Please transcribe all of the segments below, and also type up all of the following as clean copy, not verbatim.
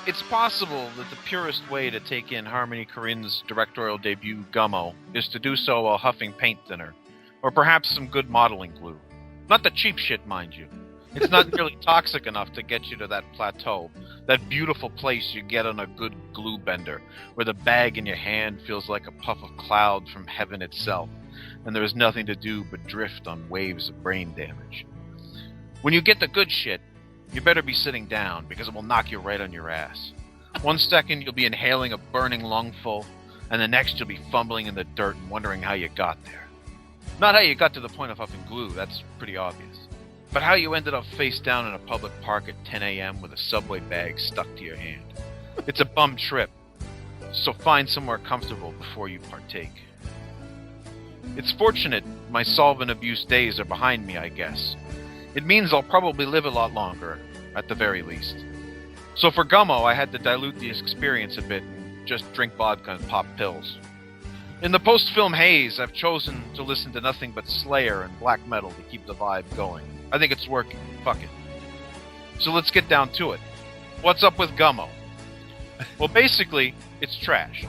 It's possible that the purest way to take in Harmony Korine's directorial debut, Gummo, is to do so while huffing paint thinner, or perhaps some good modeling glue. Not the cheap shit, mind you. It's not nearly toxic enough to get you to that plateau, that beautiful place you get on a good glue bender, where the bag in your hand feels like a puff of cloud from heaven itself, and there is nothing to do but drift on waves of brain damage. When you get the good shit, you better be sitting down, because it will knock you right on your ass. 1 second you'll be inhaling a burning lungful, and the next you'll be fumbling in the dirt and wondering how you got there. Not how you got to the point of huffing glue, that's pretty obvious. But how you ended up face down in a public park at 10 a.m. with a Subway bag stuck to your hand. It's a bum trip, so find somewhere comfortable before you partake. It's fortunate my solvent abuse days are behind me, I guess. It means I'll probably live a lot longer, at the very least. So for Gummo, I had to dilute the experience a bit and just drink vodka and pop pills. In the post-film haze, I've chosen to listen to nothing but Slayer and black metal to keep the vibe going. I think it's working. Fuck it. So let's get down to it. What's up with Gummo? Well, basically, it's trash.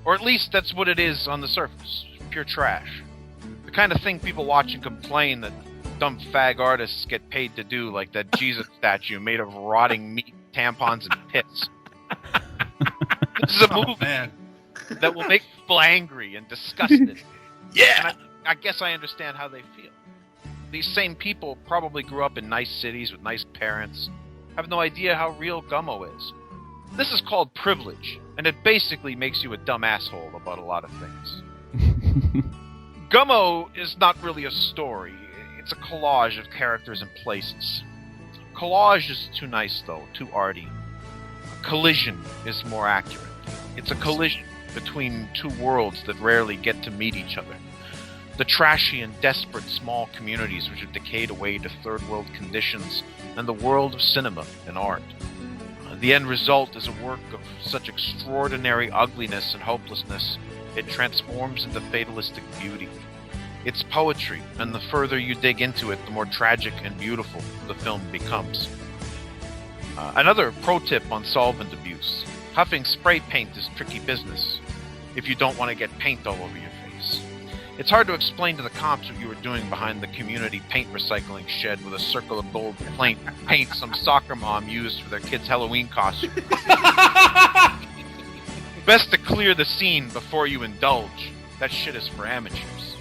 Or at least that's what it is on the surface. Pure trash. The kind of thing people watch and complain that dumb fag artists get paid to do, like that Jesus statue made of rotting meat, tampons, and piss. This is a movie that will make people angry and disgusted. Yeah! And I guess I understand how they feel. These same people probably grew up in nice cities with nice parents, have no idea how real Gummo is. This is called privilege, and it basically makes you a dumb asshole about a lot of things. Gummo is not really a story. It's a collage of characters and places. Collage is too nice, though, too arty. Collision is more accurate. It's a collision between two worlds that rarely get to meet each other. The trashy and desperate small communities which have decayed away to third world conditions, and the world of cinema and art. The end result is a work of such extraordinary ugliness and hopelessness, it transforms into fatalistic beauty. It's poetry, and the further you dig into it, the more tragic and beautiful the film becomes. Another pro tip on solvent abuse. Huffing spray paint is tricky business if you don't want to get paint all over your face. It's hard to explain to the cops what you were doing behind the community paint recycling shed with a circle of gold paint some soccer mom used for their kid's Halloween costume. Best to clear the scene before you indulge. That shit is for amateurs.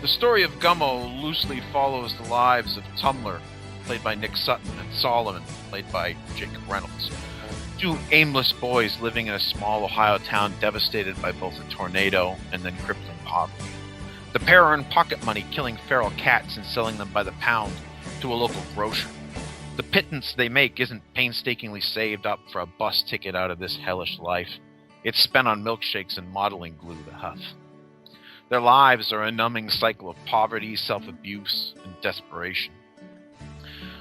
The story of Gummo loosely follows the lives of Tumblr, played by Nick Sutton, and Solomon, played by Jacob Reynolds. Two aimless boys living in a small Ohio town devastated by both a tornado and then crippling poverty. The pair earn pocket money killing feral cats and selling them by the pound to a local grocer. The pittance they make isn't painstakingly saved up for a bus ticket out of this hellish life. It's spent on milkshakes and modeling glue to huff. Their lives are a numbing cycle of poverty, self-abuse, and desperation.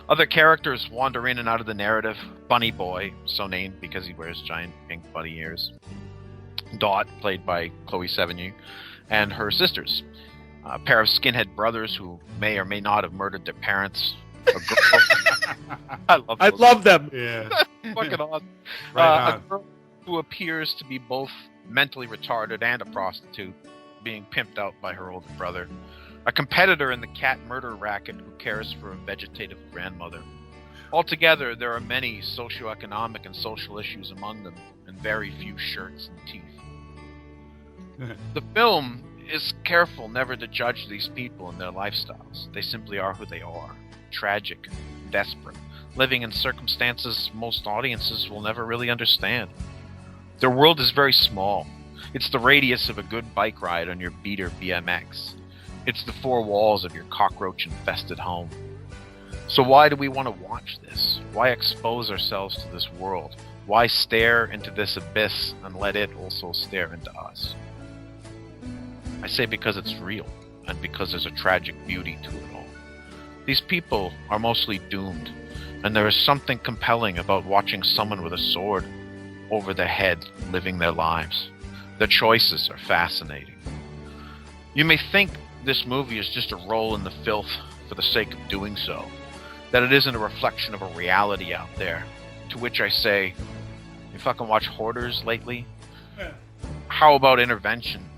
Other characters wander in and out of the narrative. Bunny Boy, so named because he wears giant pink bunny ears. Dot, played by Chloe Sevigny, and her sisters. A pair of skinhead brothers who may or may not have murdered their parents. I love them. Yeah. Fucking awesome. Right a girl who appears to be both mentally retarded and a prostitute, being pimped out by her older brother. A competitor in the cat murder racket who cares for a vegetative grandmother. Altogether, there are many socioeconomic and social issues among them, and very few shirts and teeth. The film is careful never to judge these people and their lifestyles. They simply are who they are. Tragic, desperate, living in circumstances most audiences will never really understand. Their world is very small. It's the radius of a good bike ride on your beater BMX. It's the four walls of your cockroach-infested home. So why do we want to watch this? Why expose ourselves to this world? Why stare into this abyss and let it also stare into us? I say because it's real, and because there's a tragic beauty to it all. These people are mostly doomed, and there is something compelling about watching someone with a sword over their head living their lives. Their choices are fascinating. You may think this movie is just a roll in the filth for the sake of doing so, that it isn't a reflection of a reality out there. To which I say, you fucking watch Hoarders lately? Yeah. How about intervention?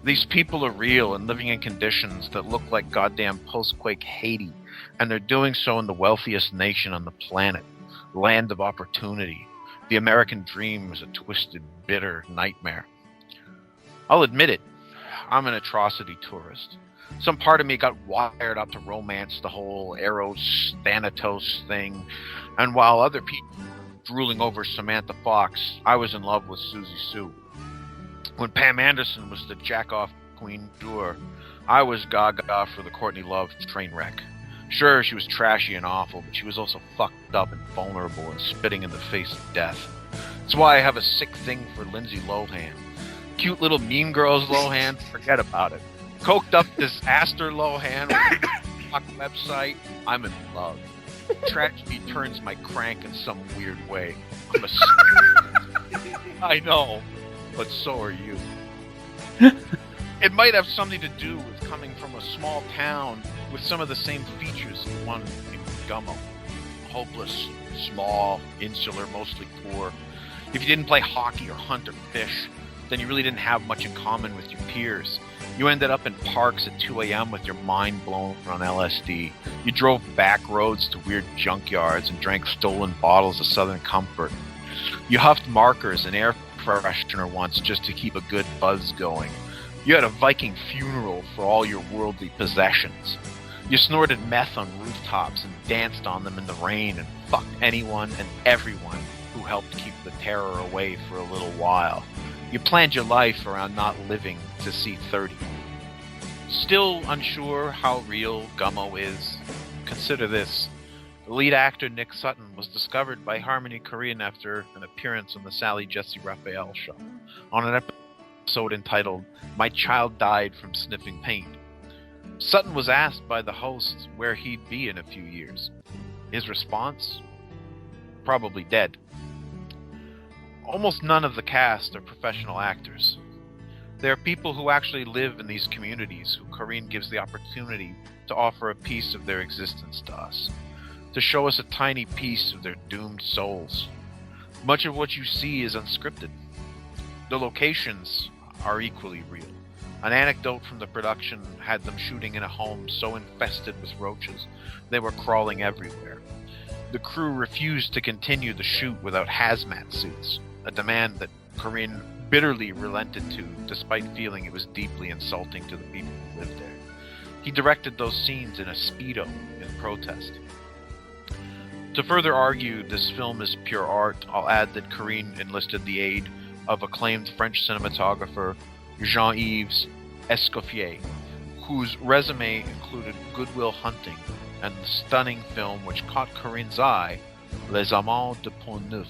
These people are real and living in conditions that look like goddamn post-quake Haiti, and they're doing so in the wealthiest nation on the planet, land of opportunity. The American dream is a twisted, bitter nightmare. I'll admit it, I'm an atrocity tourist. Some part of me got wired up to romance the whole Eros Thanatos thing, and while other people were drooling over Samantha Fox, I was in love with Susie Sue. When Pam Anderson was the jack-off queen d'or, I was gaga for the Courtney Love train wreck. Sure, she was trashy and awful, but she was also fucked up and vulnerable and spitting in the face of death. That's why I have a sick thing for Lindsay Lohan. Cute little Mean Girls Lohan, forget about it. Coked up disaster Lohan with a fuck website, I'm in love. Tragedy turns my crank in some weird way. I'm a I know, but so are you. It might have something to do with coming from a small town with some of the same features of one in Gummo. Hopeless, small, insular, mostly poor. If you didn't play hockey or hunt or fish, then you really didn't have much in common with your peers. You ended up in parks at 2 a.m. with your mind blown on LSD. You drove back roads to weird junkyards and drank stolen bottles of Southern Comfort. You huffed markers and air freshener once just to keep a good buzz going. You had a Viking funeral for all your worldly possessions. You snorted meth on rooftops and danced on them in the rain and fucked anyone and everyone who helped keep the terror away for a little while. You planned your life around not living to see 30. Still unsure how real Gummo is? Consider this. The lead actor Nick Sutton was discovered by Harmony Korine after an appearance on the Sally Jesse Raphael show, on an episode entitled My Child Died from Sniffing Paint. Sutton was asked by the host where he'd be in a few years. His response? Probably dead. Almost none of the cast are professional actors. They are people who actually live in these communities who Korine gives the opportunity to offer a piece of their existence to us, to show us a tiny piece of their doomed souls. Much of what you see is unscripted. The locations are equally real. An anecdote from the production had them shooting in a home so infested with roaches they were crawling everywhere. The crew refused to continue the shoot without hazmat suits, a demand that Korine bitterly relented to, despite feeling it was deeply insulting to the people who lived there. He directed those scenes in a Speedo in protest. To further argue this film is pure art, I'll add that Korine enlisted the aid of acclaimed French cinematographer Jean-Yves Escoffier, whose resume included Good Will Hunting and the stunning film which caught Korine's eye, Les Amants de Pont-Neuf.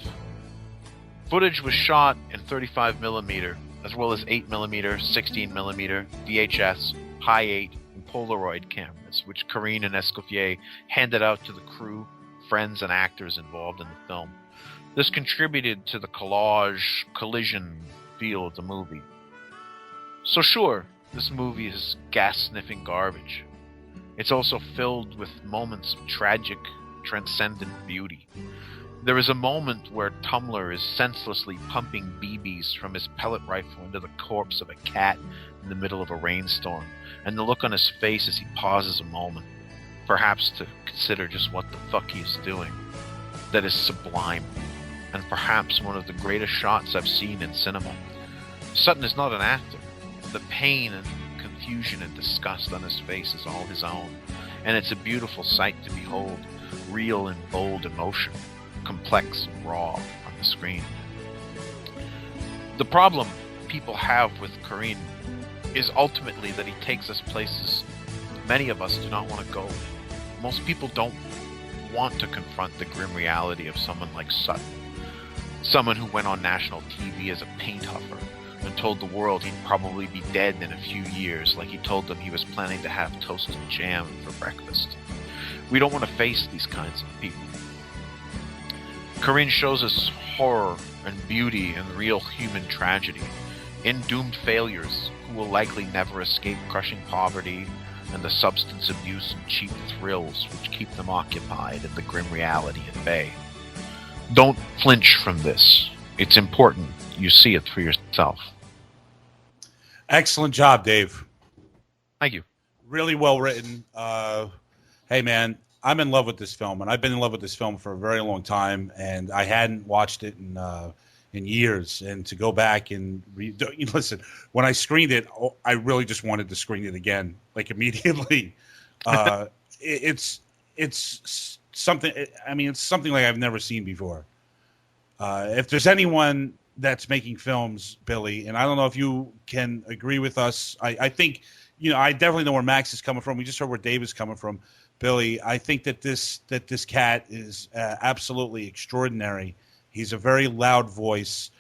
Footage was shot in 35mm, as well as 8mm, 16mm, VHS, High 8, and Polaroid cameras, which Korine and Escoffier handed out to the crew, friends, and actors involved in the film. This contributed to the collision feel of the movie. So sure, this movie is gas-sniffing garbage. It's also filled with moments of tragic, transcendent beauty. There is a moment where Tumblr is senselessly pumping BBs from his pellet rifle into the corpse of a cat in the middle of a rainstorm, and the look on his face as he pauses a moment, perhaps to consider just what the fuck he is doing, that is sublime, and perhaps one of the greatest shots I've seen in cinema. Sutton is not an actor. The pain and confusion and disgust on his face is all his own, and it's a beautiful sight to behold, real and bold emotion, complex and raw on the screen. The problem people have with Korine is ultimately that he takes us places many of us do not want to go. Most people don't want to confront the grim reality of someone like Sutton, someone who went on national TV as a paint huffer and told the world he'd probably be dead in a few years, like he told them he was planning to have toasted jam for breakfast. We don't want to face these kinds of people. Korine shows us horror and beauty and real human tragedy, in doomed failures who will likely never escape crushing poverty and the substance abuse and cheap thrills which keep them occupied and the grim reality at bay. Don't flinch from this. It's important you see it for yourself. Excellent job, Dave. Thank you. Really well written. Hey, man, I'm in love with this film, and I've been in love with this film for a very long time, and I hadn't watched it in years. And to go back and listen, when I screened it, I really just wanted to screen it again, like immediately. It's something. I mean, it's something like I've never seen before. If there's anyone that's making films, Billy, and I don't know if you can agree with us. I think, I definitely know where Max is coming from. We just heard where Dave is coming from, Billy. I think that this cat is absolutely extraordinary. He's a very loud voice,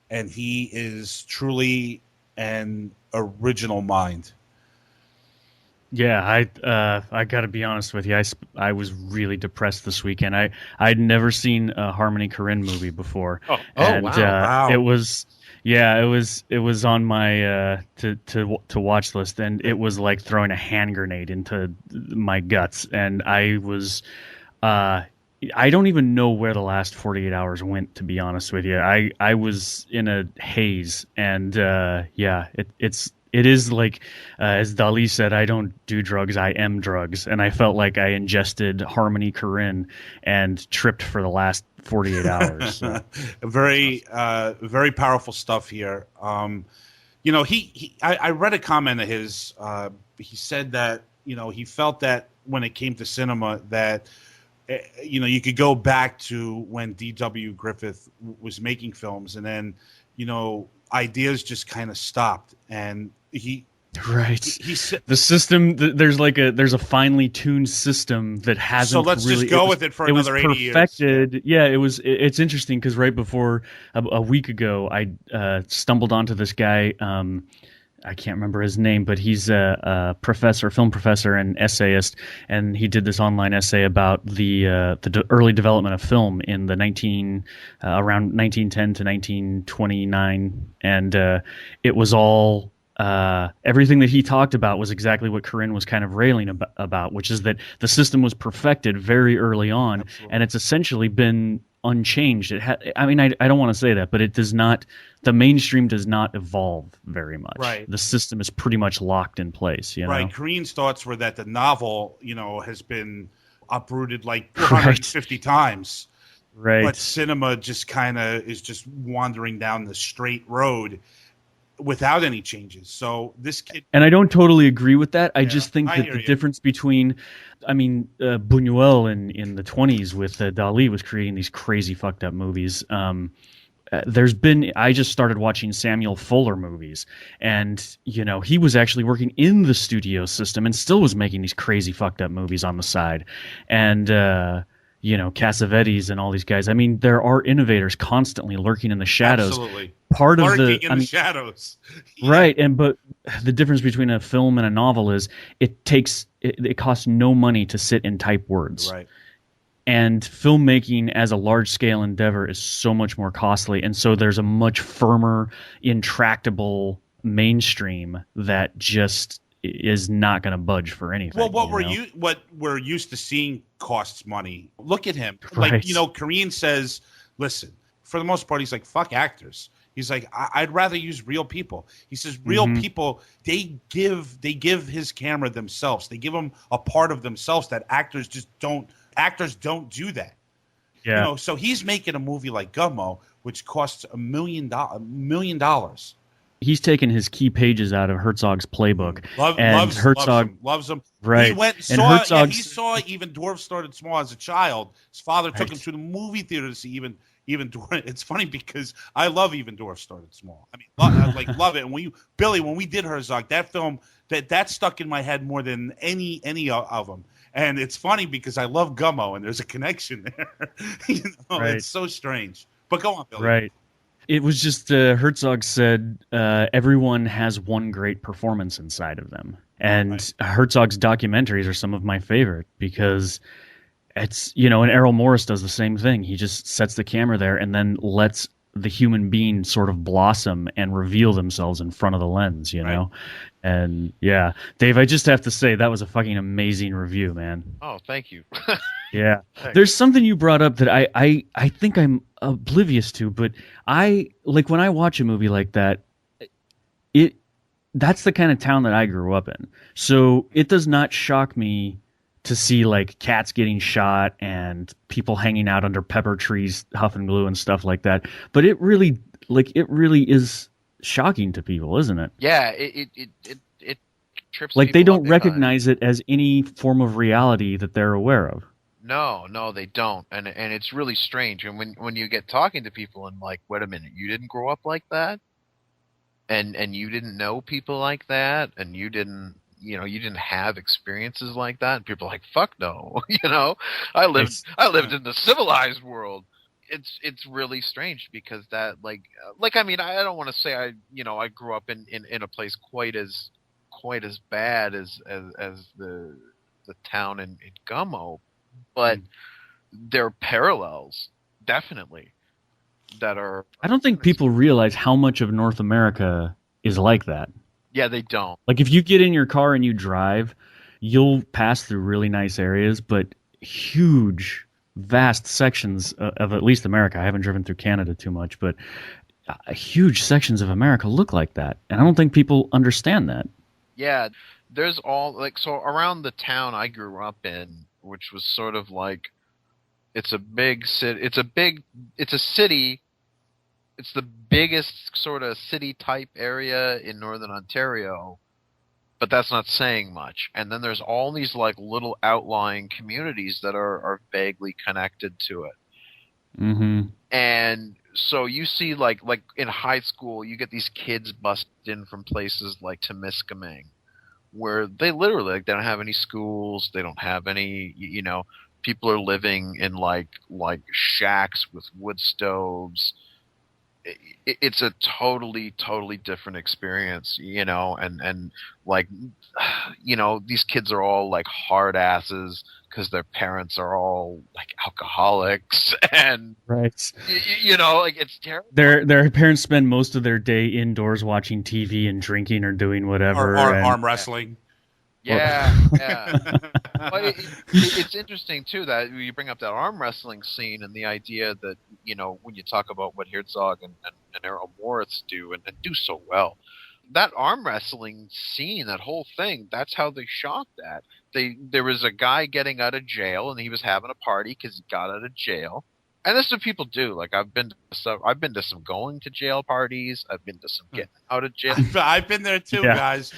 and he is truly an original mind. Yeah, I got to be honest with you. I was really depressed this weekend. I'd never seen a Harmony Korine movie before. Wow. It was on my to watch list, and it was like throwing a hand grenade into my guts. And I don't even know where the last 48 hours went, to be honest with you. I was in a haze, and it is like, as Dali said, I don't do drugs, I am drugs. And I felt like I ingested Harmony Korine and tripped for the last 48 hours. So. Very powerful stuff here. I read a comment of his. He said that, he felt that when it came to cinema that, you could go back to when D.W. Griffith was making films, and then, ideas just kind of stopped. And he said the system. There's a finely tuned system that hasn't. So let's really, just go with it for another 80 years. Perfected. Yeah, it's interesting because right before a week ago, I stumbled onto this guy. I can't remember his name, but he's a film professor and essayist, and he did this online essay about the early development of film in the around 1910 to 1929, and it was all. Everything that he talked about was exactly what Korine was kind of railing about, which is that the system was perfected very early on. Absolutely. And it's essentially been unchanged. I don't want to say that, but it does not. The mainstream does not evolve very much. Right. The system is pretty much locked in place. Right. Korine's thoughts were that the novel, has been uprooted like 450 times. Right. But cinema just kind of is just wandering down the straight road without any changes. So this kid, and I don't totally agree with that. I just think that the difference between, Buñuel in the 20s with Dali was creating these crazy fucked up movies. I just started watching Samuel Fuller movies, and he was actually working in the studio system and still was making these crazy fucked up movies on the side. And Cassavetes and all these guys. I mean, there are innovators constantly lurking in the shadows. Absolutely. Lurking in the shadows. Right, but the difference between a film and a novel is it costs no money to sit and type words. Right. And filmmaking as a large-scale endeavor is so much more costly, and so there's a much firmer, intractable mainstream that just is not going to budge for anything. Well, what we're used to seeing costs money. Look at him. Right. Like, Korine says, listen, for the most part, he's like, fuck actors. He's like, I'd rather use real people. He says, real people, they give his camera themselves. They give him a part of themselves that actors just don't. Actors don't do that. Yeah. So he's making a movie like Gummo, which costs $1 million. He's taken his key pages out of Herzog's playbook. Loves him. Right. He went and he saw Even Dwarf Started Small as a child. His father took him to the movie theater to see Even Dwarf. It's funny because I love Even Dwarf Started Small. I mean, love it. And when we did Herzog, that film that stuck in my head more than any of them. And it's funny because I love Gummo, and there's a connection there. Right. It's so strange. But go on, Billy. Right. It was just Herzog said everyone has one great performance inside of them. And Herzog's documentaries are some of my favorite because it's, and Errol Morris does the same thing. He just sets the camera there and then lets the human being sort of blossom and reveal themselves in front of the lens, you know? And yeah, Dave, I just have to say that was a fucking amazing review, man. Oh, thank you. Yeah. Thanks. There's something you brought up that I think I'm oblivious to, but I like when I watch a movie like that, that's the kind of town that I grew up in. So it does not shock me to see like cats getting shot and people hanging out under pepper trees huffing glue and stuff like that. But it really is shocking to people, isn't it? Yeah, it trips like people they don't up. recognize it as any form of reality that they're aware of. No, they don't, and it's really strange. And when you get talking to people and like, wait a minute, you didn't grow up like that, and you didn't know people like that, and you didn't have experiences like that, and people are like, fuck no, I lived in the civilized world. It's really strange because that I mean, I don't want to say I grew up in a place quite as bad as the town in Gummo, but there are parallels definitely that are. I don't think people realize how much of North America is like that. Yeah, they don't. Like if you get in your car and you drive, you'll pass through really nice areas, but huge, vast sections of at least America. I haven't driven through Canada too much, but huge sections of America look like that. And I don't think people understand that. Yeah, there's all so around the town I grew up in, which was sort of like, it's a big city. It's a city. It's the biggest sort of city type area in Northern Ontario, but that's not saying much. And then there's all these like little outlying communities that are vaguely connected to it. Mm-hmm. And so you see like in high school, you get these kids busted in from places like Temiskaming, where they literally they don't have any schools, they don't have any, people are living in like shacks with wood stoves. It's a totally different experience, and like, these kids are all like hard asses because their parents are all like alcoholics, and right, like it's terrible. Their parents spend most of their day indoors watching TV and drinking or doing whatever, or arm wrestling. Yeah. But it's interesting too that you bring up that arm wrestling scene and the idea that when you talk about what Herzog and Errol Morris do and do so well, that arm wrestling scene, that whole thing, that's how they shot that. There was a guy getting out of jail and he was having a party because he got out of jail. And this is what people do. Like I've been to some going to jail parties. I've been to some getting out of jail. I've been there too, guys.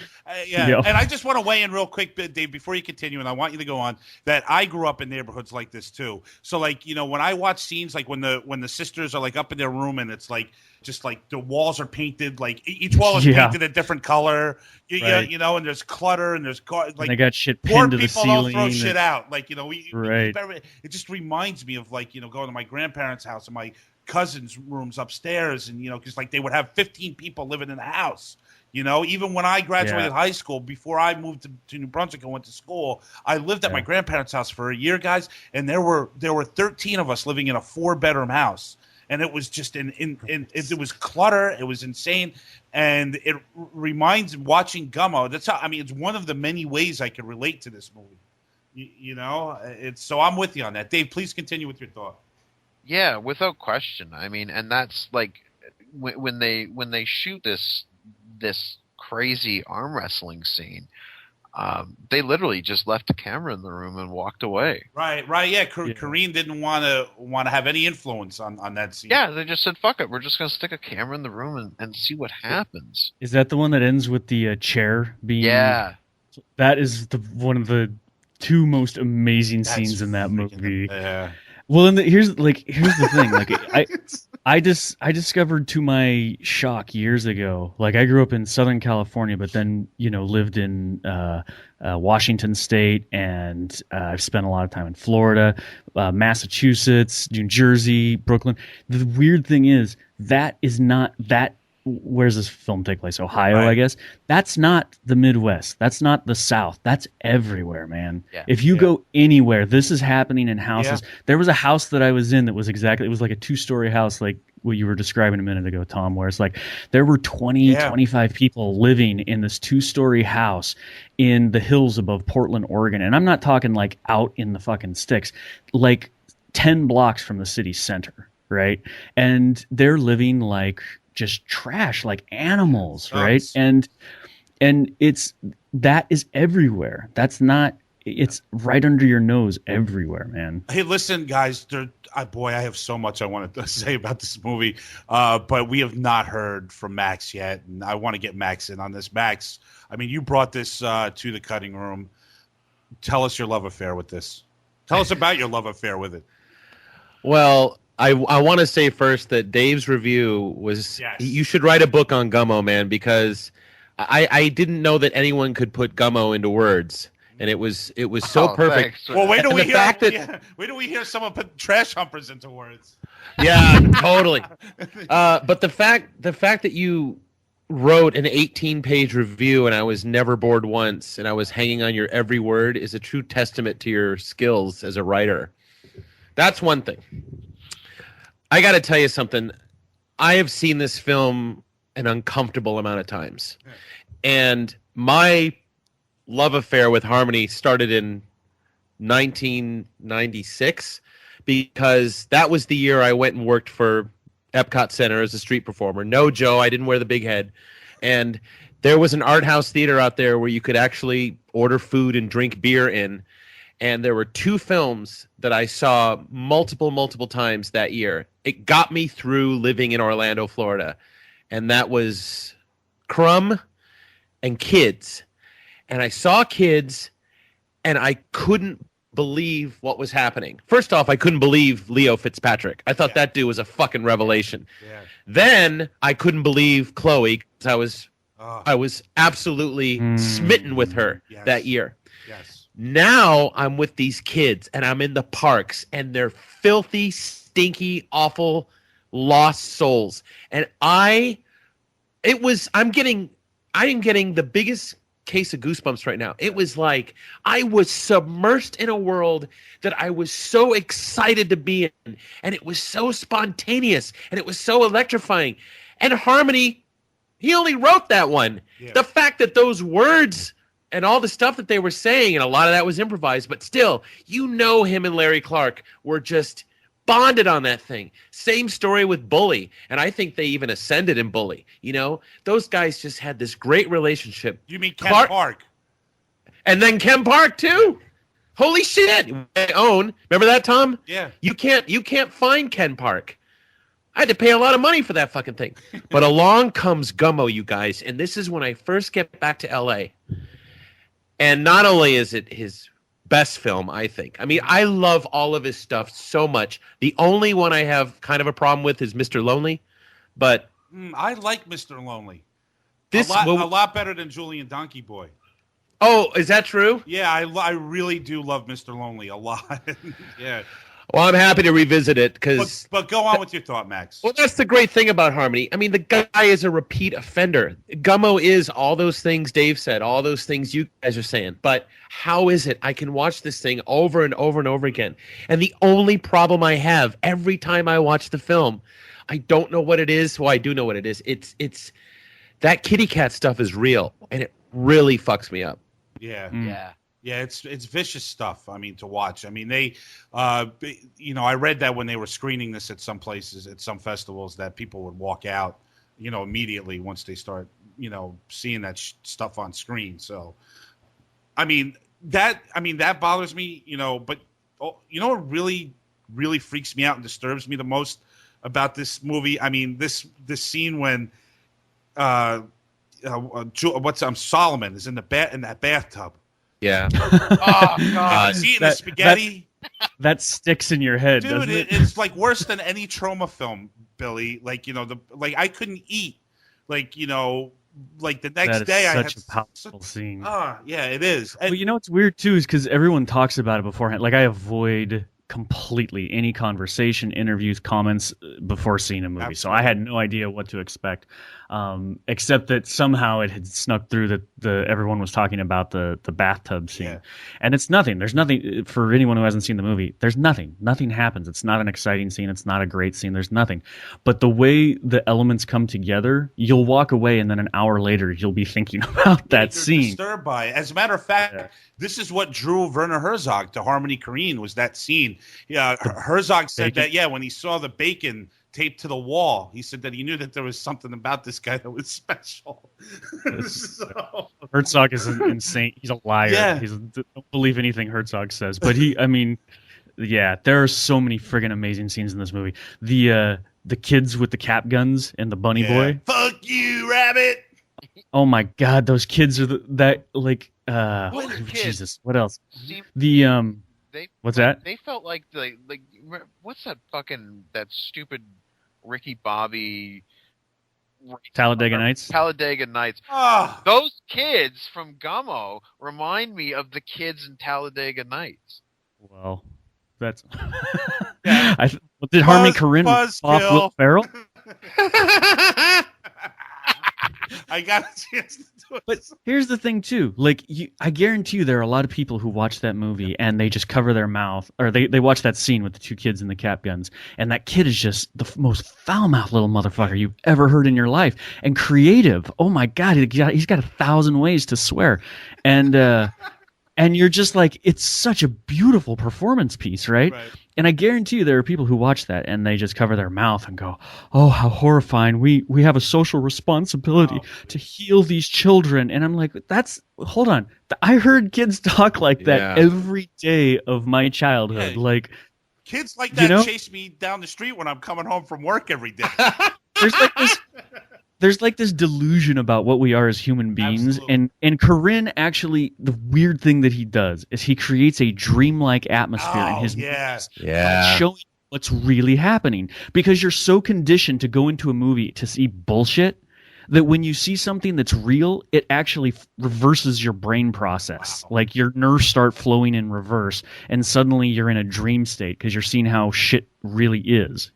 Yeah. And I just want to weigh in real quick, Dave, before you continue, and I want you to go on, that I grew up in neighborhoods like this too. So like, when I watch scenes like when the sisters are like up in their room and it's like just like the walls are painted, like each wall is painted a different color, and there's clutter and there's like and they got shit pinned to the ceiling. Poor people don't throw shit out. Like, right. It just reminds me of like, going to my grandparents' house and my cousins' rooms upstairs, and because like they would have 15 people living in the house. Even when I graduated high school, before I moved to New Brunswick and went to school, I lived at my grandparents' house for a year, guys, and there were 13 of us living in a 4-bedroom house. And it was just it was clutter. It was insane, and it reminds watching Gummo. That's how it's one of the many ways I can relate to this movie. It's so I'm with you on that, Dave. Please continue with your thought. Yeah, without question. I mean, and that's like when they shoot this crazy arm wrestling scene. They literally just left the camera in the room and walked away. Right, yeah. Kareem didn't want to have any influence on that scene. Yeah, they just said, "Fuck it, we're just gonna stick a camera in the room and see what happens." Is that the one that ends with the chair being? Yeah, that is one of the two most amazing scenes in that movie. Yeah. Well, here's the thing. Like I discovered to my shock years ago. Like I grew up in Southern California, but then lived in Washington State, and I've spent a lot of time in Florida, Massachusetts, New Jersey, Brooklyn. The weird thing is that is not that. Where's this film take place? Ohio, right. I guess. That's not the Midwest. That's not the South. That's everywhere, man. Yeah. If you go anywhere, this is happening in houses. Yeah. There was a house that I was in that was it was like a 2-story house, like what you were describing a minute ago, Tom, where it's like there were 25 people living in this 2-story house in the hills above Portland, Oregon. And I'm not talking like out in the fucking sticks, like 10 blocks from the city center, right? And they're living like just trash, like animals, right? And that is everywhere. That's not, it's right under your nose everywhere, man. Hey, listen, guys, boy, I have so much I wanted to say about this movie, but we have not heard from Max yet, and I want to get Max in on this. Max, I mean, you brought this to the cutting room. Tell us your love affair with this. Tell us about your love affair with it. Well, I want to say first that Dave's review was, you should write a book on Gummo, man, because I didn't know that anyone could put Gummo into words. And it was so perfect. Thanks. Well, wait till we hear someone put trash humpers into words. Yeah, totally. But the fact that you wrote an 18-page review and I was never bored once and I was hanging on your every word is a true testament to your skills as a writer. That's one thing. I got to tell you something. I have seen this film an uncomfortable amount of times. And my love affair with Harmony started in 1996 because that was the year I went and worked for Epcot Center as a street performer. No, Joe, I didn't wear the big head. And there was an art house theater out there where you could actually order food and drink beer in. And there were 2 films that I saw multiple times that year. It got me through living in Orlando, Florida. And that was Crumb and Kids. And I saw Kids, and I couldn't believe what was happening. First off, I couldn't believe Leo Fitzpatrick. I thought that dude was a fucking revelation. Yeah. Then I couldn't believe Chloe because I was absolutely smitten with her that year. Yes. Now I'm with these kids, and I'm in the parks, and they're filthy, stinky, awful, lost souls. And I am getting the biggest case of goosebumps right now. It was like I was submersed in a world that I was so excited to be in, and it was so spontaneous, and it was so electrifying. And Harmony, he only wrote that one. Yeah. The fact that those words and all the stuff that they were saying, and a lot of that was improvised, but still, him and Larry Clark were just bonded on that thing. Same story with Bully, and I think they even ascended in Bully. Those guys just had this great relationship. You mean Ken Park? And then Ken Park too. Holy shit! Remember that, Tom? Yeah. You can't find Ken Park. I had to pay a lot of money for that fucking thing. But along comes Gummo, you guys, and this is when I first get back to LA. And not only is it his best film, I think. I mean, I love all of his stuff so much. The only one I have kind of a problem with is Mr. Lonely, but I like Mr. Lonely. This a lot better than Julian Donkey Boy. Oh, is that true? Yeah, I really do love Mr. Lonely a lot. Yeah. Well, I'm happy to revisit it because. But go on with your thought, Max. Well, that's the great thing about Harmony. I mean, the guy is a repeat offender. Gummo is all those things Dave said, all those things you guys are saying. But how is it I can watch this thing over and over and over again? And the only problem I have every time I watch the film, I don't know what it is. Well, I do know what it is. It's that kitty cat stuff is real, and it really fucks me up. Yeah. Yeah. Yeah, it's vicious stuff. I mean, to watch. I mean, they, I read that when they were screening this at some places, at some festivals, that people would walk out, immediately once they start, seeing that stuff on screen. So, that bothers me, But what really freaks me out and disturbs me the most about this movie? I mean, this scene when, Solomon is in that bathtub. Yeah. Oh God! He's eating the spaghetti. That sticks in your head, dude. Doesn't it? It's like worse than any trauma film, Billy. Like I couldn't eat. Like the next day I had such a powerful scene. Yeah, it is. And, what's weird too is because everyone talks about it beforehand. Like I avoid completely any conversation, interviews, comments before seeing a movie. Absolutely. So I had no idea what to expect, except that somehow it had snuck through that everyone was talking about the bathtub scene. Yeah. And it's nothing. There's nothing for anyone who hasn't seen the movie. There's nothing. Nothing happens. It's not an exciting scene. It's not a great scene. There's nothing. But the way the elements come together, you'll walk away and then an hour later you'll be thinking about that You're scene. disturbed by it. As a matter of fact, this is what drew Werner Herzog to Harmony Korine, was that scene. Yeah, Herzog said bacon? that, when he saw the bacon taped to the wall, he said that he knew that there was something about this guy that was special. So, Herzog is insane. He's a liar. Yeah. Don't believe anything Herzog says. But there are so many friggin' amazing scenes in this movie. The kids with the cap guns and the bunny boy. Fuck you, rabbit. Oh my god, those kids are Jesus. What else? What's that? They felt like what's that stupid Ricky Bobby Talladega Nights. Talladega Nights. Oh, Those kids from Gummo remind me of the kids in Talladega Nights. Well, that's. Did Harmony Korine off Will Ferrell? I got a chance to do it. But here's the thing, too. I guarantee you there are a lot of people who watch that movie and they just cover their mouth, or they watch that scene with the two kids in the cap guns, and that kid is just the most foul-mouthed little motherfucker you've ever heard in your life. And creative. Oh, my God. He's got 1,000 ways to swear. And you're just like, it's such a beautiful performance piece, right? And I guarantee you there are people who watch that and they just cover their mouth and go, oh, how horrifying. We have a social responsibility to heal these children. And I'm like, hold on. I heard kids talk like that every day of my childhood. Yeah. Kids like that chase me down the street when I'm coming home from work every day. There's this delusion about what we are as human beings. Absolutely. And Korine actually, the weird thing that he does is he creates a dreamlike atmosphere in his movies by showing what's really happening. Because you're so conditioned to go into a movie to see bullshit that when you see something that's real, it actually reverses your brain process. Wow. Like your nerves start flowing in reverse and suddenly you're in a dream state because you're seeing how shit really is,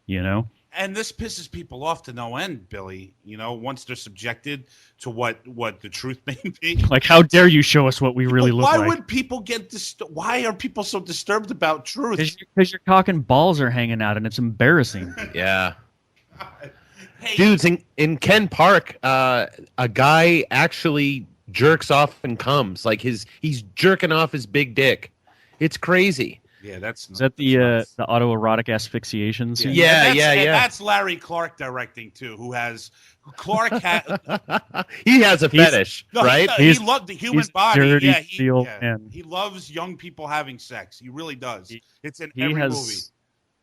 And this pisses people off to no end, Billy. Once they're subjected to what the truth may be. Like, how dare you show us what we really look like? Why would people why are people so disturbed about truth? Because your cock and balls are hanging out, and it's embarrassing. Yeah. Hey. Dudes, in Ken Park, a guy actually jerks off and comes. Like, he's jerking off his big dick. It's crazy. Yeah, is that the autoerotic asphyxiation scene? Yeah. That's Larry Clark directing too. He has a fetish, right? He loves the human body. Dirty, he loves young people having sex. He really does. It's in every movie.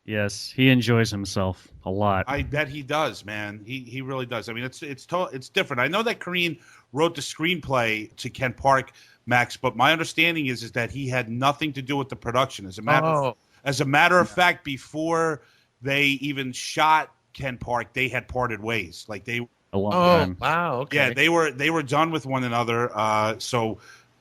Yes, he enjoys himself a lot. I bet he does, man. He really does. I mean, it's different. I know that Korine wrote the screenplay to Ken Park, Max, but my understanding is that he had nothing to do with the production. As a matter of fact, before they even shot Ken Park, they had parted ways. Like they a long time. Wow, okay. Yeah, they were done with one another. So,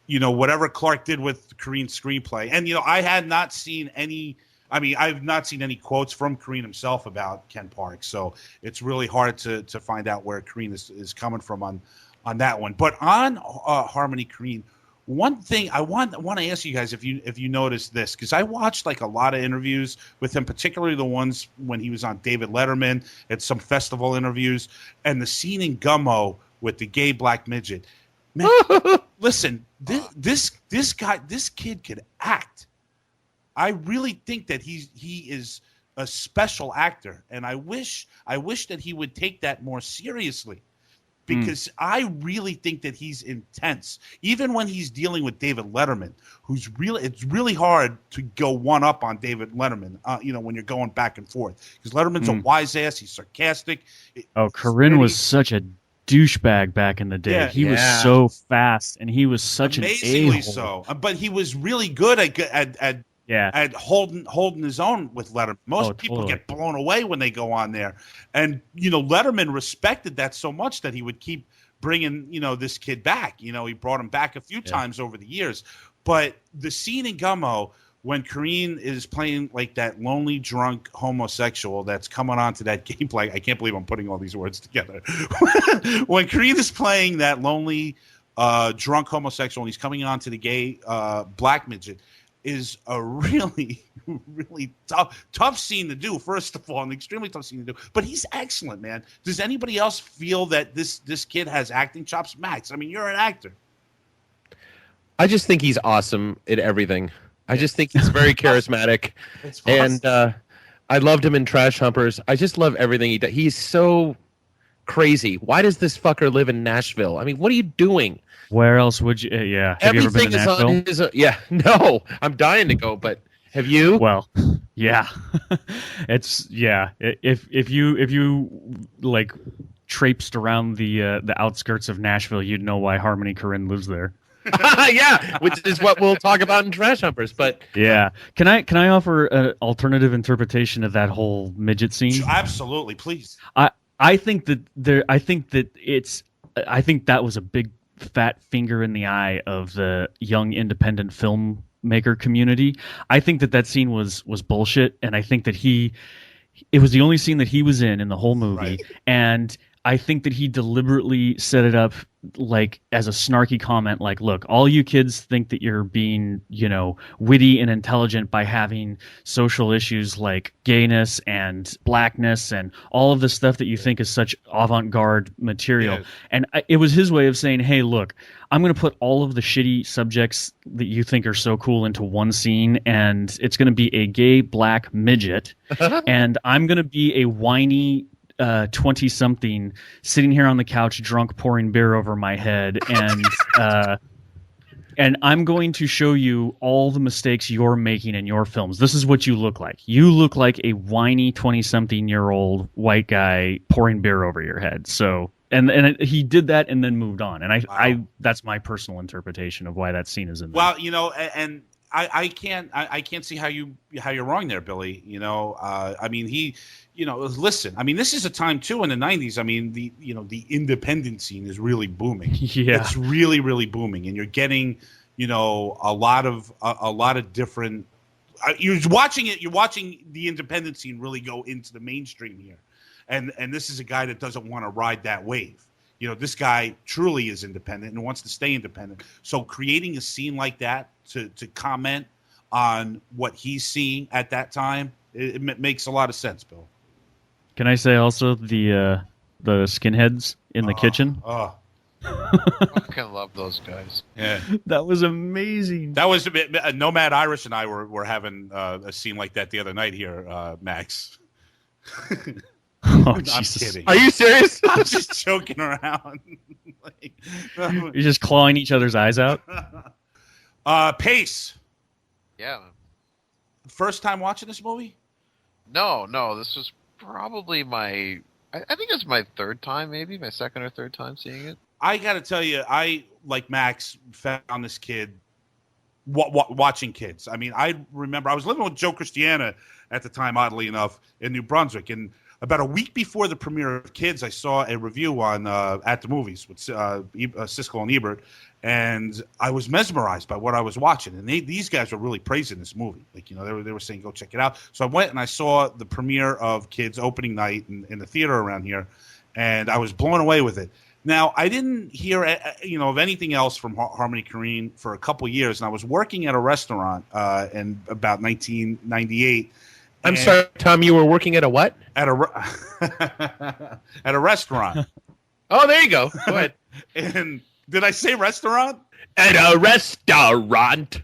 whatever Clark did with Korine's screenplay, and I had not seen any. I mean, I've not seen any quotes from Korine himself about Ken Park, so it's really hard to find out where Korine is coming from on that one. But on Harmony Korine, one thing I want to ask you guys if you noticed this, because I watched like a lot of interviews with him, particularly the ones when he was on David Letterman at some festival interviews, and the scene in Gummo with the gay black midget. Man, listen, this kid could act. I really think that he is a special actor, and I wish that he would take that more seriously, because I really think that he's intense. Even when he's dealing with David Letterman, it's really hard to go one up on David Letterman. When you're going back and forth, because Letterman's a wise ass. He's sarcastic. Korine was such a douchebag back in the day. Yeah, he was so fast, and he was such amazingly an a-hole. so. But he was really good at holding his own with Letterman. Most people get blown away when they go on there. And, Letterman respected that so much that he would keep bringing, this kid back. He brought him back a few times over the years. But the scene in Gummo when Kareen is playing like that lonely drunk homosexual that's coming onto that gameplay. I can't believe I'm putting all these words together. When Kareen is playing that lonely drunk homosexual and he's coming onto the gay black midget, is a really, really tough scene to do, first of all, an extremely tough scene to do. But he's excellent, man. Does anybody else feel that this kid has acting chops? Max, I mean, you're an actor. I just think he's awesome at everything. I just think he's very charismatic. And I loved him in Trash Humpers. I just love everything he does. He's so crazy. Why does this fucker live in Nashville? I mean, what are you doing? Where else would you? Yeah. Have you ever been to Nashville? On his. Yeah. No, I'm dying to go, but have you? Well, yeah. It's yeah. If you like traipsed around the outskirts of Nashville, you'd know why Harmony Korine lives there. Yeah, which is what we'll talk about in Trash Humpers. But yeah, can I offer an alternative interpretation of that whole midget scene? Absolutely, please. I think that that was a big fat finger in the eye of the young independent filmmaker community. I think that scene was bullshit, and I think that it was the only scene that he was in the whole movie, right. And I think that he deliberately set it up like as a snarky comment, like, look, all you kids think that you're being, witty and intelligent by having social issues like gayness and blackness and all of the stuff that you think is such avant-garde material. Yeah. And it was his way of saying, hey, look, I'm going to put all of the shitty subjects that you think are so cool into one scene, and it's going to be a gay black midget, and I'm going to be a whiny 20-something sitting here on the couch drunk pouring beer over my head, and I'm going to show you all the mistakes you're making in your films. This is what you look like. You look like a whiny 20-something-year-old white guy pouring beer over your head. So and he did that and then moved on. And I that's my personal interpretation of why that scene is in there. Well, and I can't see how you're wrong there, Billy. I mean, listen, I mean, this is a time too in the 90s. I mean, the independent scene is really booming. Yeah. It's really, really booming. And you're getting, a lot of different, you're watching the independent scene really go into the mainstream here. And this is a guy that doesn't want to ride that wave. This guy truly is independent and wants to stay independent. So creating a scene like that to comment on what he's seeing at that time, it makes a lot of sense, Bill. Can I say also the skinheads in the kitchen? I fucking love those guys. Yeah, that was amazing. That was a bit. Nomad Irish and I were having a scene like that the other night here, Max. Oh, Jesus. I'm kidding. Are you serious? I'm just joking around. You're just clawing each other's eyes out? Pace. Yeah. First time watching this movie? No. This was probably I think it's my third time, maybe my second or third time seeing it. I got to tell you, I, like Max, found this kid watching kids. I mean, I remember I was living with Joe Christiana at the time, oddly enough, in New Brunswick, and about a week before the premiere of Kids, I saw a review on At the Movies with Siskel and Ebert, and I was mesmerized by what I was watching. And these guys were really praising this movie. Like, they were saying, go check it out. So I went and I saw the premiere of Kids opening night in the theater around here, and I was blown away with it. Now, I didn't hear, of anything else from Harmony Korine for a couple years, and I was working at a restaurant in about 1998. I'm sorry, Tom, you were working at a what? At a restaurant. Oh, there you go. Go ahead. And did I say restaurant? At a restaurant.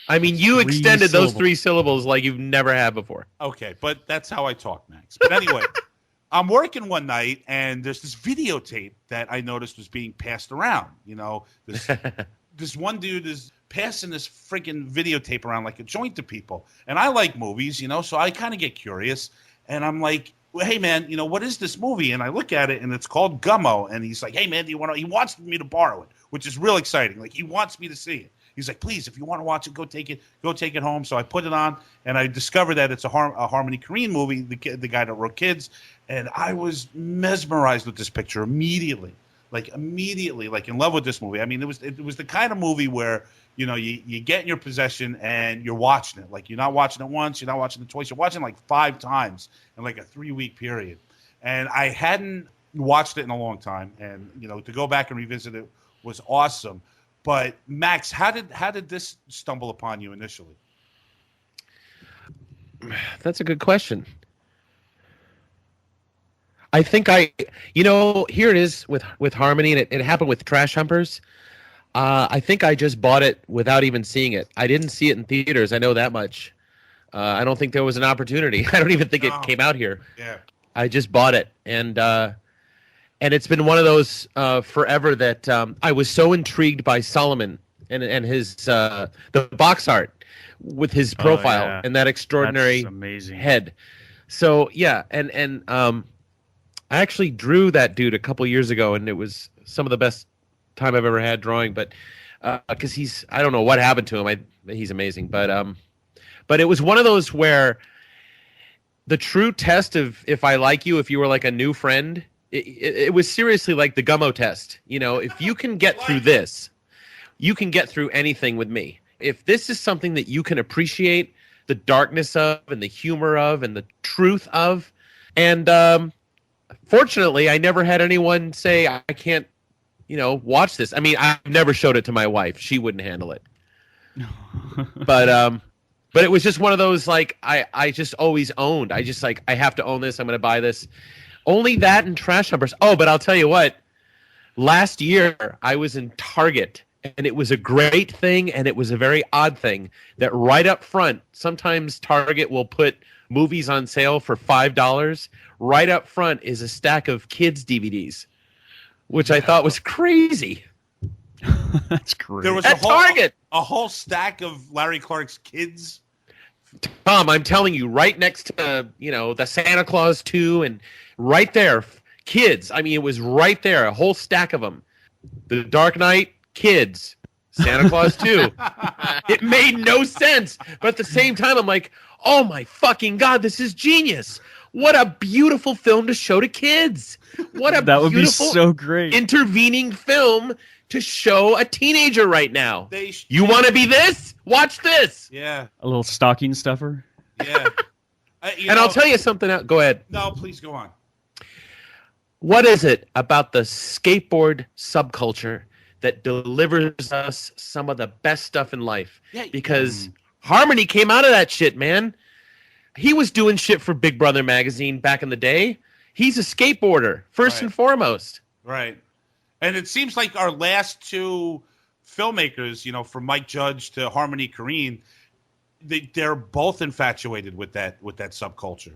I mean, you extended those 3 syllables like you've never had before. Okay, but that's how I talk, Max. But anyway, I'm working one night, and there's this videotape that I noticed was being passed around. This one dude is passing this freaking videotape around like a joint to people. And I like movies, so I kind of get curious. And I'm like, well, hey, man, what is this movie? And I look at it, and it's called Gummo. And he's like, hey, man, do you want to? He wants me to borrow it, which is real exciting. Like, he wants me to see it. He's like, please, if you want to watch it, go take it home. So I put it on, and I discovered that it's a Harmony Korine movie, the guy that wrote Kids. And I was mesmerized with this picture immediately, like in love with this movie. I mean, it was the kind of movie where, you get in your possession and you're watching it. Like, you're not watching it once, you're not watching it twice, you're watching like 5 times in like a 3-week period. And I hadn't watched it in a long time, and to go back and revisit it was awesome. But Max, how did this stumble upon you initially? That's a good question. I think here it is with Harmony, and it happened with Trash Humpers. I think I just bought it without even seeing it. I didn't see it in theaters. I know that much. I don't think there was an opportunity. I don't even think it came out here. Yeah. I just bought it, and it's been one of those forever that I was so intrigued by Solomon and his the box art with his profile and that extraordinary amazing head. So yeah, and I actually drew that dude a couple years ago, and it was some of the best time I've ever had drawing. But because I don't know what happened to him. He's amazing, but it was one of those where the true test of if I like you, if you were like a new friend, it was seriously like the Gummo test. If you can get through this, you can get through anything with me. If this is something that you can appreciate the darkness of and the humor of and the truth of, and fortunately, I never had anyone say I can't, watch this. I mean, I've never showed it to my wife; she wouldn't handle it. But it was just one of those like I just always owned. I just like I have to own this. I'm going to buy this. Only that and Trash Humpers. Oh, but I'll tell you what. Last year I was in Target, and it was a great thing, and it was a very odd thing that right up front, sometimes Target will put movies on sale for $5. Right up front is a stack of kids DVDs, which I thought was crazy. That's great. There was At Target, a whole stack of Larry Clark's kids. Tom, I'm telling you, right next to the Santa Claus 2, and right there, kids. I mean, it was right there, a whole stack of them. The Dark Knight, kids. Santa Claus 2. It made no sense, but at the same time, I'm like, oh my fucking god, this is genius! What a beautiful film to show to kids! What a that would beautiful be so great. intervening film to show a teenager right now. You want to be this? Watch this. Yeah. A little stocking stuffer. Yeah. I'll tell you something else. Go ahead. No, please go on. What is it about the skateboard subculture that delivers us some of the best stuff in life? Yeah. Because Harmony came out of that shit, man. He was doing shit for Big Brother magazine back in the day. He's a skateboarder, first and foremost. Right. And it seems like our last 2 filmmakers, from Mike Judge to Harmony Korine, they're both infatuated with that subculture.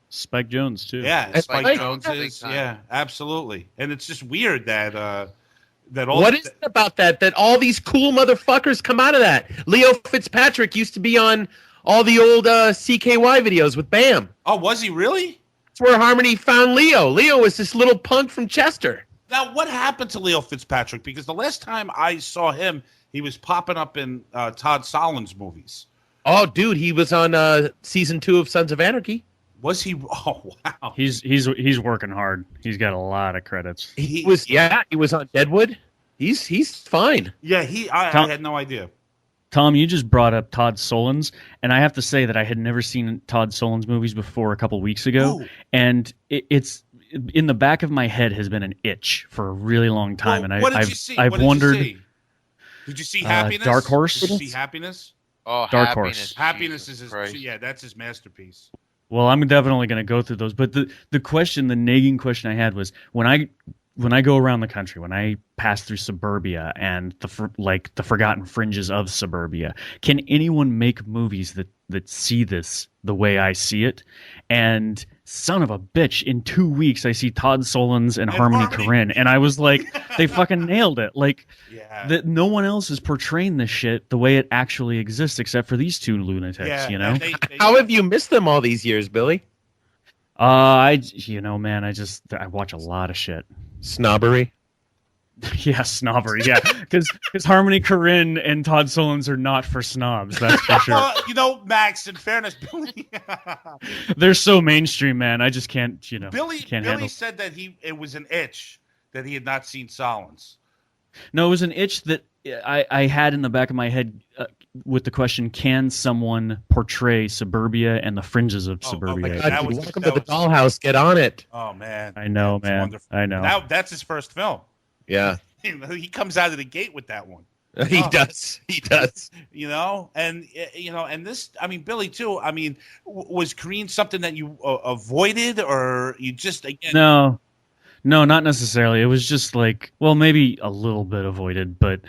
Spike Jonze too. Yeah, Spike Jonze is. Yeah, absolutely. And it's just weird that all. What is it about that all these cool motherfuckers come out of that? Leo Fitzpatrick used to be on all the old CKY videos with Bam. Oh, was he really? That's where Harmony found Leo. Leo was this little punk from Chester. Now, what happened to Leo Fitzpatrick? Because the last time I saw him, he was popping up in Todd Solondz movies. Oh, dude, he was on season 2 of Sons of Anarchy. Was he? Oh, wow. He's working hard. He's got a lot of credits. He was on Deadwood. He's fine. Yeah, I had no idea. Tom, you just brought up Todd Solondz, and I have to say that I had never seen Todd Solondz movies before a couple weeks ago, and it's in the back of my head has been an itch for a really long time. Well, and what did you see? I've wondered. Did you see Happiness? Dark Horse. Did you see Happiness? Oh, Dark Happiness. Horse. Happiness is Christ. that's his masterpiece. Well, I'm definitely going to go through those. But the nagging question I had was when I go around the country, when I pass through suburbia and the forgotten fringes of suburbia, can anyone make movies that see this the way I see it? And son of a bitch, in 2 weeks I see Todd Solondz and Harmony Korine, and I was like, they fucking nailed it. Like, that no one else is portraying this shit the way it actually exists except for these 2 lunatics. How have you missed them all these years, Billy? I watch a lot of shit. Snobbery. Yeah, snobbery. Yeah, because Harmony Korine and Todd Solondz are not for snobs. That's for sure. Well, Max, in fairness, Billy, they're so mainstream, man. I just can't. Billy handle. said that it was an itch that he had not seen Solondz. No, it was an itch that I had in the back of my head with the question, can someone portray suburbia and the fringes of suburbia? God, that was Welcome to the Dollhouse. Get on it. Oh man, I know, that's man. wonderful. I know. Now that's his first film. Yeah, He comes out of the gate with that one. he does. He does. And this, I mean, Billy too. I mean, was Korean something that you avoided, or you just again? No, not necessarily. It was just like, well, maybe a little bit avoided, but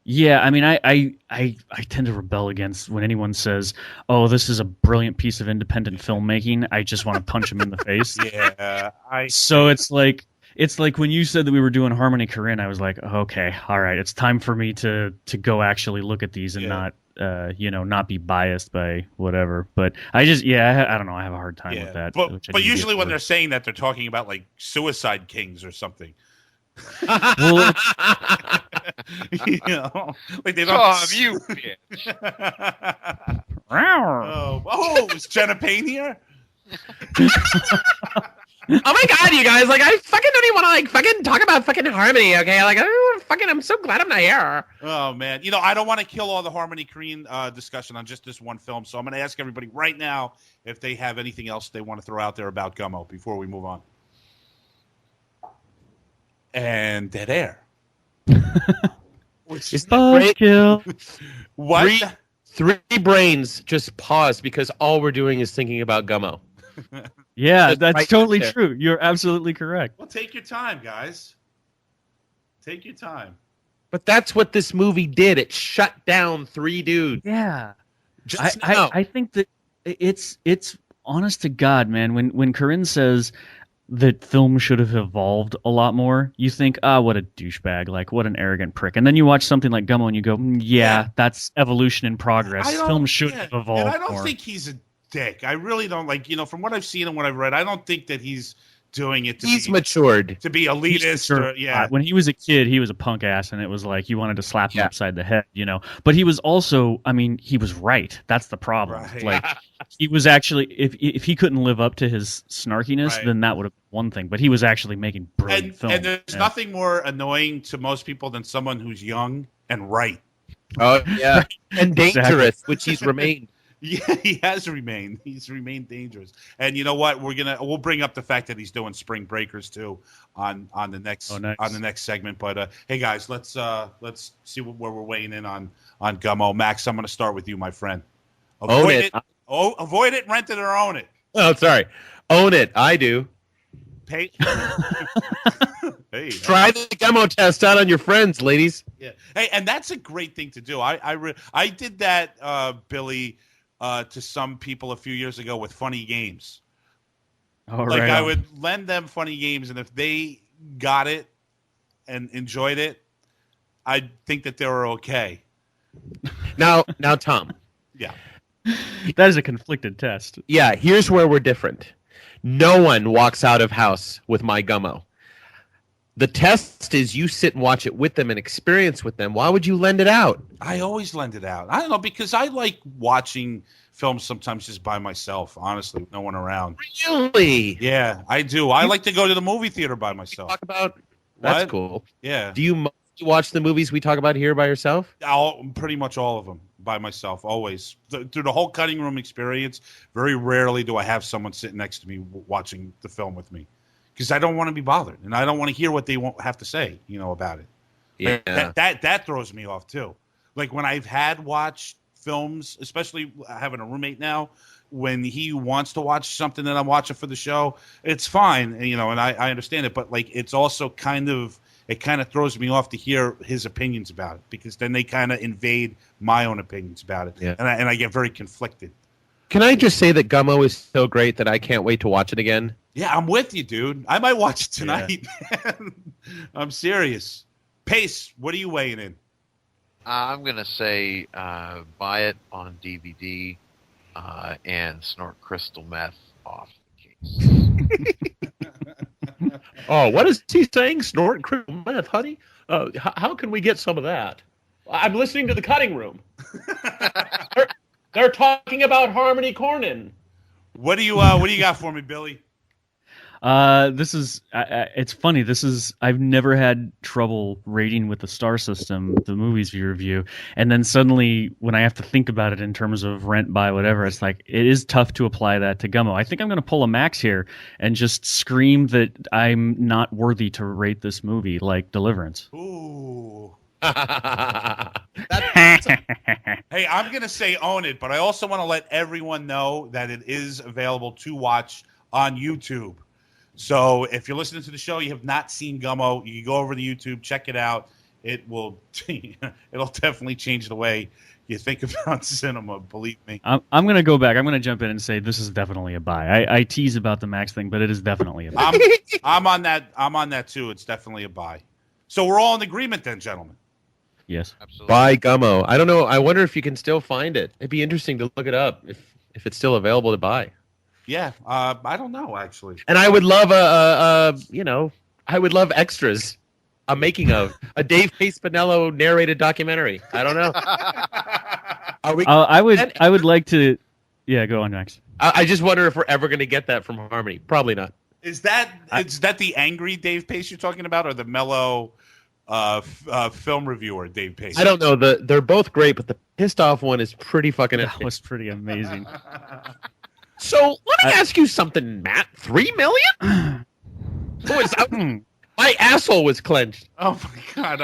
yeah, I mean, I tend to rebel against when anyone says, "Oh, this is a brilliant piece of independent filmmaking." I just want to punch him in the face. Yeah, So it's like when you said that we were doing Harmony Korine, I was like, okay, all right, it's time for me to go actually look at these and not not be biased by whatever. But I just I don't know, I have a hard time with that. But usually when they're saying that, they're talking about like Suicide Kings or something. Well, Like they don't. you bitch. Is Jenna Payne here? Oh my god, you guys! Like, I fucking don't even want to like fucking talk about fucking Harmony. Okay, like, I'm so glad I'm not here. Oh man, I don't want to kill all the Harmony Korine discussion on just this one film, so I'm going to ask everybody right now if they have anything else they want to throw out there about Gummo before we move on. And dead air. Isn't that great? kill. What? Three brains just paused because all we're doing is thinking about Gummo. Yeah, Just that's right totally there. true. You're absolutely correct. Well, take your time, guys. Take your time. But that's what this movie did. It shut down three dudes. Yeah. Just now. I think that it's honest to God, man. When Corinne says that film should have evolved a lot more, you think, what a douchebag, like what an arrogant prick. And then you watch something like Gummo and you go, yeah, that's evolution in progress. Film should have evolved and I don't more. think he's a dick. I really don't from what I've seen and what I've read, I don't think that he's doing it He's matured. to be elitist. When he was a kid, he was a punk ass, and it was like you wanted to slap him upside the head, But he was also, I mean, he was right. That's the problem. Right. Like he was actually, if he couldn't live up to his snarkiness, Right. then that would have been one thing. But he was actually making brilliant films. And there's nothing more annoying to most people than someone who's young and right. Oh yeah, and dangerous, Exactly. which he's remained. Yeah, he has remained. He's remained dangerous. And you know what? We'll bring up the fact that he's doing Spring Breakers too on the next nice. on the next segment. But hey guys, let's see where we're weighing in on Gummo. Max, I'm going to start with you, my friend. Own it. Avoid it, rent it, or own it. Oh, sorry. Own it. I do. Pay. Hey, Try the Gummo test out on your friends, ladies. yeah. Hey, and that's a great thing to do. I did that, Billy. To some people a few years ago with funny games. Oh, Like right I on. would lend them funny games, and if they got it and enjoyed it, I think that they were okay. Now, Tom. Yeah. That is a conflicted test. Yeah, here's where we're different. No one walks out of house with my Gummo. The test is you sit and watch it with them and experience with them. Why would you lend it out? I always lend it out. I don't know, because I like watching films sometimes just by myself, honestly, with no one around. Really? Yeah, I do. I like to go to the movie theater by myself. Talk about that's What? cool. Yeah. Do you mostly watch the movies we talk about here by yourself? Pretty much all of them by myself, always. Through the whole cutting room experience, very rarely do I have someone sitting next to me watching the film with me. Because I don't want to be bothered, and I don't want to hear what they won't have to say, about it. Yeah. That throws me off too. Like when I've had watched films, especially having a roommate now, when he wants to watch something that I'm watching for the show, it's fine, and I understand it. But like, it's also kind of throws me off to hear his opinions about it, because then they kind of invade my own opinions about it, Yeah. and I get very conflicted. Can I just say that Gummo is so great that I can't wait to watch it again? Yeah, I'm with you, dude. I might watch it tonight. I'm serious. Pace, what are you weighing in? I'm going to say buy it on DVD and snort crystal meth off the case. Oh, what is he saying? Snort crystal meth, honey? How can we get some of that? I'm listening to the cutting room. They're talking about Harmony Korine. What do you got for me, Billy? This is it's funny. I've never had trouble rating with the star system, the movies we review, and then suddenly when I have to think about it in terms of rent, buy, whatever, it's like it is tough to apply that to Gummo. I think I'm going to pull a Max here and just scream that I'm not worthy to rate this movie like Deliverance. Ooh. That's Hey, I'm going to say own it, but I also want to let everyone know that it is available to watch on YouTube. So if you're listening to the show, you have not seen Gummo, you can go over to YouTube, check it out. It'll definitely change the way you think about cinema, believe me. I'm going to go back. I'm going to jump in and say this is definitely a buy. I tease about the Max thing, but it is definitely a buy. I'm on that too. It's definitely a buy. So we're all in agreement then, gentlemen. Yes. Absolutely. Buy Gummo. I don't know. I wonder if you can still find it. It'd be interesting to look it up if it's still available to buy. Yeah, I don't know actually. And I would love I would love extras. A making of a Dave Pace Spinello narrated documentary. I don't know. Are we? I would like to. Yeah, go on, Max. I just wonder if we're ever going to get that from Harmony. Probably not. Is that the angry Dave Pace you're talking about, or the mellow film reviewer Dave Pace? I don't know. They're both great, but the pissed off one is pretty fucking. That was pretty amazing. So let me ask you something, Matt. $3 million? My asshole was clenched. Oh my god!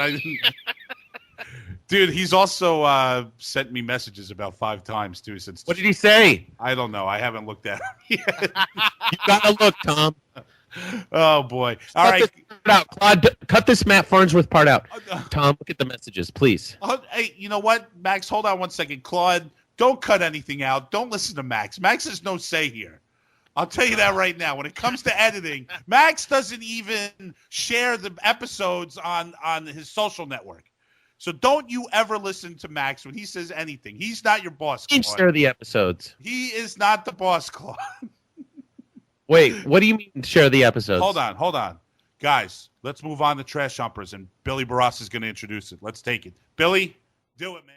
Dude, he's also sent me messages about 5 times too since. What did he say? I don't know. I haven't looked at him yet. You gotta look, Tom. Oh boy! All right, out. Claude, cut this Matt Farnsworth part out. Tom, look at the messages, please. Hey, you know what, Max? Hold on one second. Claude, don't cut anything out. Don't listen to Max. Max has no say here. I'll tell you that right now. When it comes to editing, Max doesn't even share the episodes on his social network. So don't you ever listen to Max when he says anything. He's not your boss, Claude. Share the episodes. He is not the boss, Claude. Wait, what do you mean share the episodes? Hold on. Guys, let's move on to Trash Humpers, and Billy Barras is going to introduce it. Let's take it. Billy, do it, man.